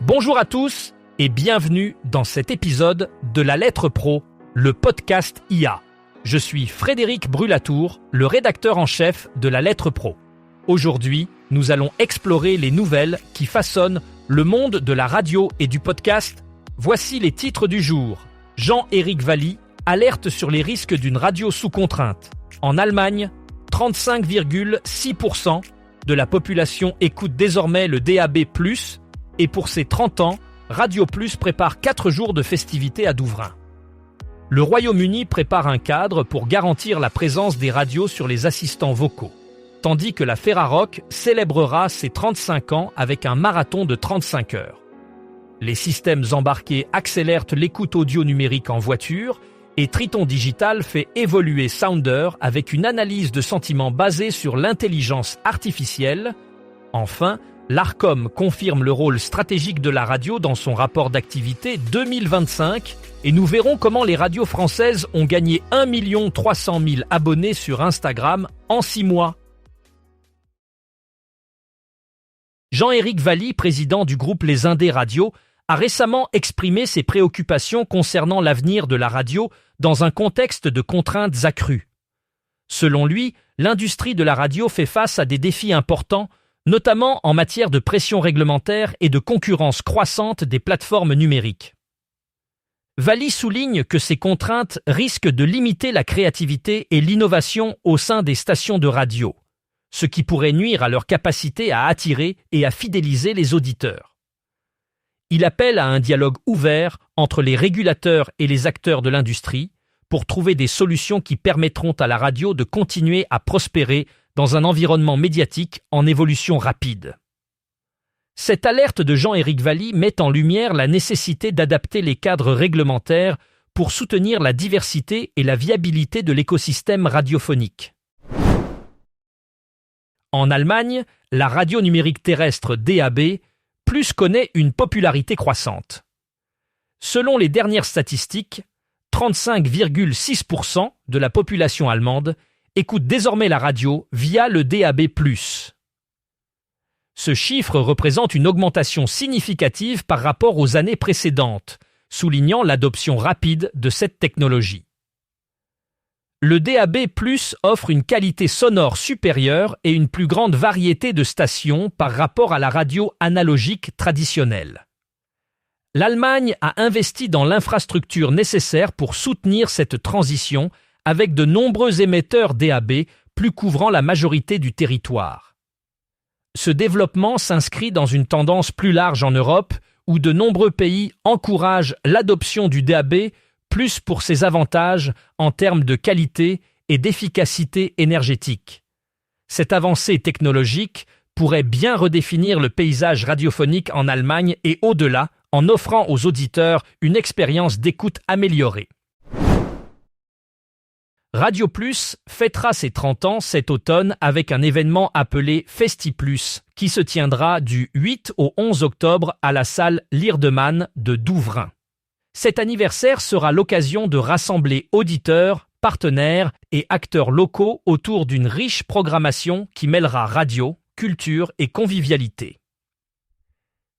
Bonjour à tous et bienvenue dans cet épisode de La Lettre Pro, le podcast IA. Je suis Frédéric Brulatour, le rédacteur en chef de La Lettre Pro. Aujourd'hui, nous allons explorer les nouvelles qui façonnent le monde de la radio et du podcast. Voici les titres du jour. Jean-Éric Valli alerte sur les risques d'une radio sous contrainte. En Allemagne, 35,6% de la population écoute désormais le DAB+, et pour ses 30 ans, Radio Plus prépare 4 jours de festivités à Douvrin. Le Royaume-Uni prépare un cadre pour garantir la présence des radios sur les assistants vocaux, tandis que la Ferrarock célébrera ses 35 ans avec un marathon de 35 heures. Les systèmes embarqués accélèrent l'écoute audio numérique en voiture et Triton Digital fait évoluer Sounder avec une analyse de sentiments basée sur l'intelligence artificielle. Enfin, l'Arcom confirme le rôle stratégique de la radio dans son rapport d'activité 2025 et nous verrons comment les radios françaises ont gagné 1 300 000 abonnés sur Instagram en 6 mois. Jean-Éric Valli, président du groupe Les Indés Radio, a récemment exprimé ses préoccupations concernant l'avenir de la radio dans un contexte de contraintes accrues. Selon lui, l'industrie de la radio fait face à des défis importants, notamment en matière de pression réglementaire et de concurrence croissante des plateformes numériques. Valli souligne que ces contraintes risquent de limiter la créativité et l'innovation au sein des stations de radio, ce qui pourrait nuire à leur capacité à attirer et à fidéliser les auditeurs. Il appelle à un dialogue ouvert entre les régulateurs et les acteurs de l'industrie pour trouver des solutions qui permettront à la radio de continuer à prospérer dans un environnement médiatique en évolution rapide. Cette alerte de Jean-Éric Valli met en lumière la nécessité d'adapter les cadres réglementaires pour soutenir la diversité et la viabilité de l'écosystème radiophonique. En Allemagne, la radio numérique terrestre DAB+ connaît une popularité croissante. Selon les dernières statistiques, 35,6% de la population allemande écoute désormais la radio via le DAB+. Ce chiffre représente une augmentation significative par rapport aux années précédentes, soulignant l'adoption rapide de cette technologie. Le DAB+ offre une qualité sonore supérieure et une plus grande variété de stations par rapport à la radio analogique traditionnelle. L'Allemagne a investi dans l'infrastructure nécessaire pour soutenir cette transition avec de nombreux émetteurs DAB+, couvrant la majorité du territoire. Ce développement s'inscrit dans une tendance plus large en Europe, où de nombreux pays encouragent l'adoption du DAB+, pour ses avantages en termes de qualité et d'efficacité énergétique. Cette avancée technologique pourrait bien redéfinir le paysage radiophonique en Allemagne et au-delà, en offrant aux auditeurs une expérience d'écoute améliorée. Radio Plus fêtera ses 30 ans cet automne avec un événement appelé FestiPlus qui se tiendra du 8 au 11 octobre à la salle Lierdemann de Douvrin. Cet anniversaire sera l'occasion de rassembler auditeurs, partenaires et acteurs locaux autour d'une riche programmation qui mêlera radio, culture et convivialité.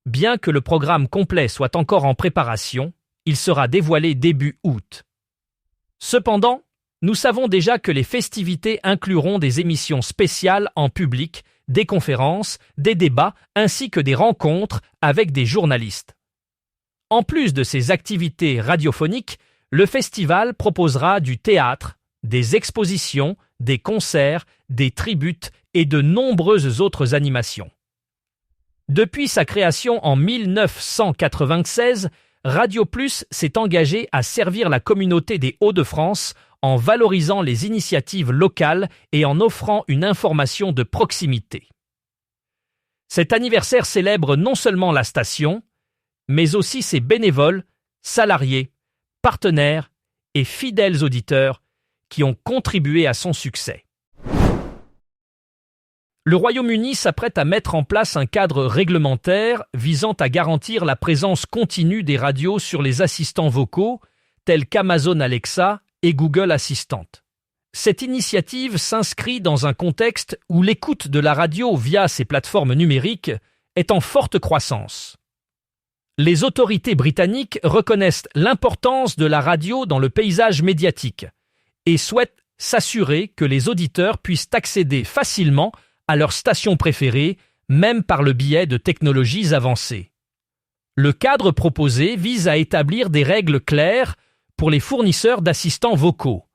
Bien que le programme complet soit encore en préparation, il sera dévoilé début août. Cependant, nous savons déjà que les festivités incluront des émissions spéciales en public, des conférences, des débats ainsi que des rencontres avec des journalistes. En plus de ces activités radiophoniques, le festival proposera du théâtre, des expositions, des concerts, des tributes et de nombreuses autres animations. Depuis sa création en 1996, Radio Plus s'est engagé à servir la communauté des Hauts-de-France en valorisant les initiatives locales et en offrant une information de proximité. Cet anniversaire célèbre non seulement la station, mais aussi ses bénévoles, salariés, partenaires et fidèles auditeurs qui ont contribué à son succès. Le Royaume-Uni s'apprête à mettre en place un cadre réglementaire visant à garantir la présence continue des radios sur les assistants vocaux, tels qu'Amazon Alexa et Google Assistant. Cette initiative s'inscrit dans un contexte où l'écoute de la radio via ces plateformes numériques est en forte croissance. Les autorités britanniques reconnaissent l'importance de la radio dans le paysage médiatique et souhaitent s'assurer que les auditeurs puissent accéder facilement à leurs stations préférées, même par le biais de technologies avancées. Le cadre proposé vise à établir des règles claires pour les fournisseurs d'assistants vocaux,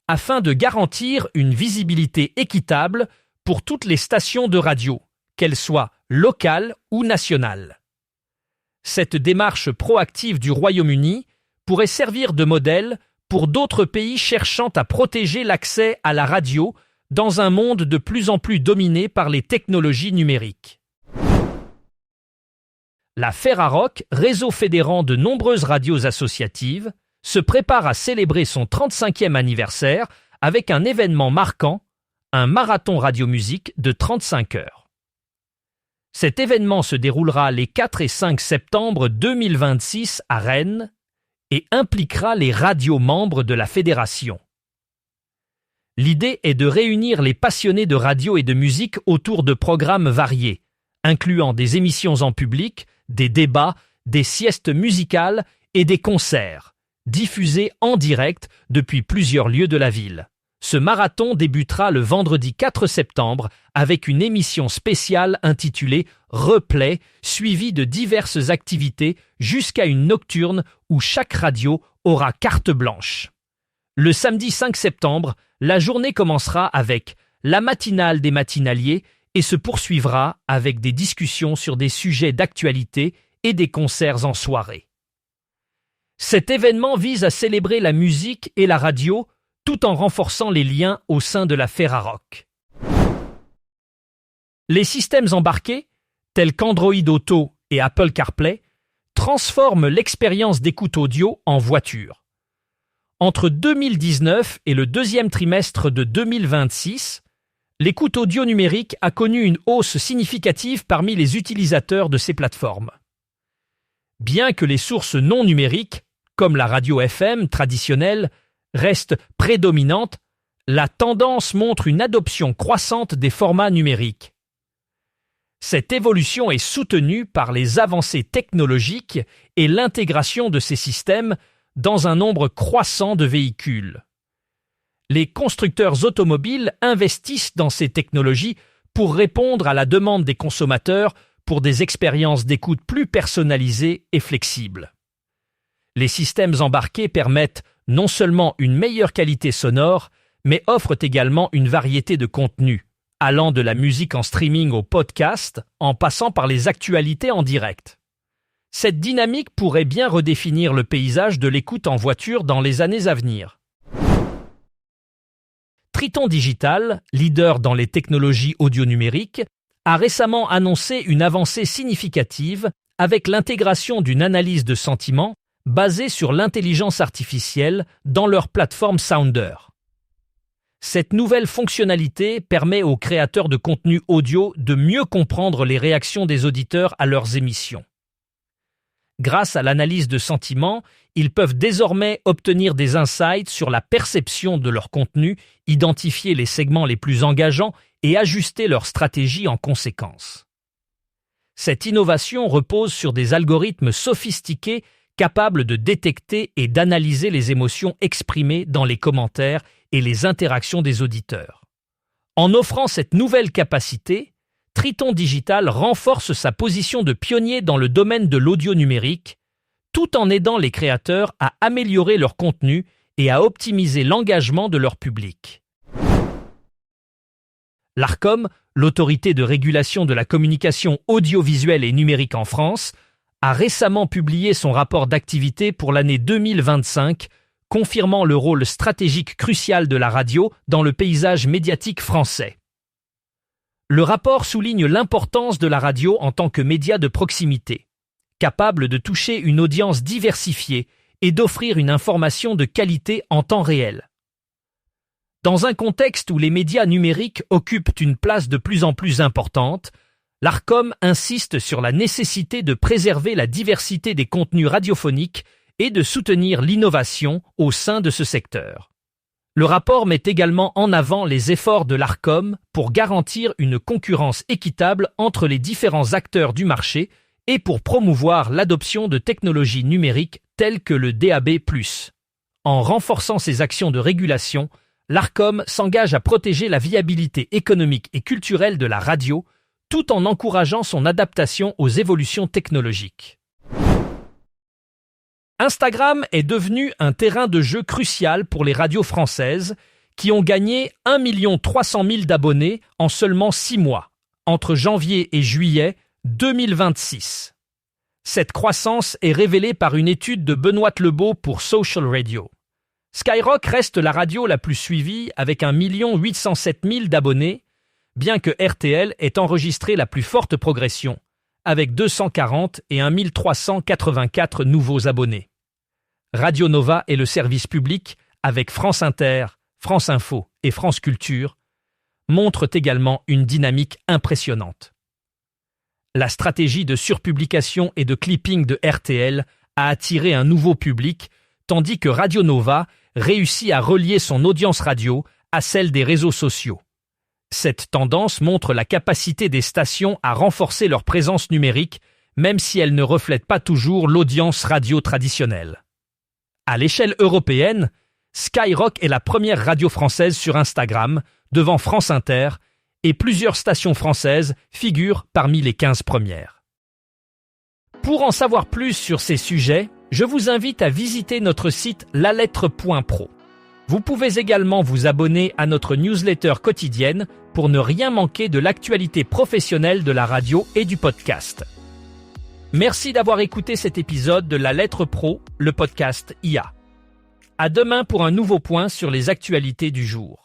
afin de garantir une visibilité équitable pour toutes les stations de radio, qu'elles soient locales ou nationales. Cette démarche proactive du Royaume-Uni pourrait servir de modèle pour d'autres pays cherchant à protéger l'accès à la radio dans un monde de plus en plus dominé par les technologies numériques. La Ferrarock, réseau fédérant de nombreuses radios associatives, se prépare à célébrer son 35e anniversaire avec un événement marquant, un marathon radio-musique de 35 heures. Cet événement se déroulera les 4 et 5 septembre 2026 à Rennes et impliquera les radios membres de la fédération. L'idée est de réunir les passionnés de radio et de musique autour de programmes variés, incluant des émissions en public, des débats, des siestes musicales et des concerts, diffusés en direct depuis plusieurs lieux de la ville. Ce marathon débutera le vendredi 4 septembre avec une émission spéciale intitulée Replay, suivie de diverses activités jusqu'à une nocturne où chaque radio aura carte blanche. Le samedi 5 septembre, la journée commencera avec la matinale des matinaliers et se poursuivra avec des discussions sur des sujets d'actualité et des concerts en soirée. Cet événement vise à célébrer la musique et la radio tout en renforçant les liens au sein de la Ferrarock. Les systèmes embarqués, tels qu'Android Auto et Apple CarPlay, transforment l'expérience d'écoute audio en voiture. Entre 2019 et le deuxième trimestre de 2026, l'écoute audio numérique a connu une hausse significative parmi les utilisateurs de ces plateformes. Bien que les sources non numériques, comme la radio FM traditionnelle, restent prédominantes, la tendance montre une adoption croissante des formats numériques. Cette évolution est soutenue par les avancées technologiques et l'intégration de ces systèmes dans un nombre croissant de véhicules. Les constructeurs automobiles investissent dans ces technologies pour répondre à la demande des consommateurs pour des expériences d'écoute plus personnalisées et flexibles. Les systèmes embarqués permettent non seulement une meilleure qualité sonore, mais offrent également une variété de contenus, allant de la musique en streaming au podcast, en passant par les actualités en direct. Cette dynamique pourrait bien redéfinir le paysage de l'écoute en voiture dans les années à venir. Triton Digital, leader dans les technologies audio numériques, a récemment annoncé une avancée significative avec l'intégration d'une analyse de sentiments basée sur l'intelligence artificielle dans leur plateforme Sounder. Cette nouvelle fonctionnalité permet aux créateurs de contenu audio de mieux comprendre les réactions des auditeurs à leurs émissions. Grâce à l'analyse de sentiments, ils peuvent désormais obtenir des insights sur la perception de leur contenu, identifier les segments les plus engageants et ajuster leur stratégie en conséquence. Cette innovation repose sur des algorithmes sophistiqués capables de détecter et d'analyser les émotions exprimées dans les commentaires et les interactions des auditeurs. En offrant cette nouvelle capacité, Triton Digital renforce sa position de pionnier dans le domaine de l'audio numérique, tout en aidant les créateurs à améliorer leur contenu et à optimiser l'engagement de leur public. L'Arcom, l'autorité de régulation de la communication audiovisuelle et numérique en France, a récemment publié son rapport d'activité pour l'année 2025, confirmant le rôle stratégique crucial de la radio dans le paysage médiatique français. Le rapport souligne l'importance de la radio en tant que média de proximité, capable de toucher une audience diversifiée et d'offrir une information de qualité en temps réel. Dans un contexte où les médias numériques occupent une place de plus en plus importante, l'Arcom insiste sur la nécessité de préserver la diversité des contenus radiophoniques et de soutenir l'innovation au sein de ce secteur. Le rapport met également en avant les efforts de l'Arcom pour garantir une concurrence équitable entre les différents acteurs du marché et pour promouvoir l'adoption de technologies numériques telles que le DAB+. En renforçant ses actions de régulation, l'Arcom s'engage à protéger la viabilité économique et culturelle de la radio, tout en encourageant son adaptation aux évolutions technologiques. Instagram est devenu un terrain de jeu crucial pour les radios françaises, qui ont gagné 1 300 000 d'abonnés en seulement 6 mois, entre janvier et juillet 2026. Cette croissance est révélée par une étude de Benoît Lebeau pour Social Radio. Skyrock reste la radio la plus suivie avec 1 807 000 d'abonnés, bien que RTL ait enregistré la plus forte progression, avec 240 et 1 384 nouveaux abonnés. Radio Nova est le service public, avec France Inter, France Info et France Culture, montrent également une dynamique impressionnante. La stratégie de surpublication et de clipping de RTL a attiré un nouveau public, tandis que Radio Nova réussit à relier son audience radio à celle des réseaux sociaux. Cette tendance montre la capacité des stations à renforcer leur présence numérique, même si elle ne reflète pas toujours l'audience radio traditionnelle. À l'échelle européenne, Skyrock est la première radio française sur Instagram, devant France Inter, et plusieurs stations françaises figurent parmi les 15 premières. Pour en savoir plus sur ces sujets, je vous invite à visiter notre site lalettre.pro. Vous pouvez également vous abonner à notre newsletter quotidienne pour ne rien manquer de l'actualité professionnelle de la radio et du podcast. Merci d'avoir écouté cet épisode de La Lettre Pro, le podcast IA. À demain pour un nouveau point sur les actualités du jour.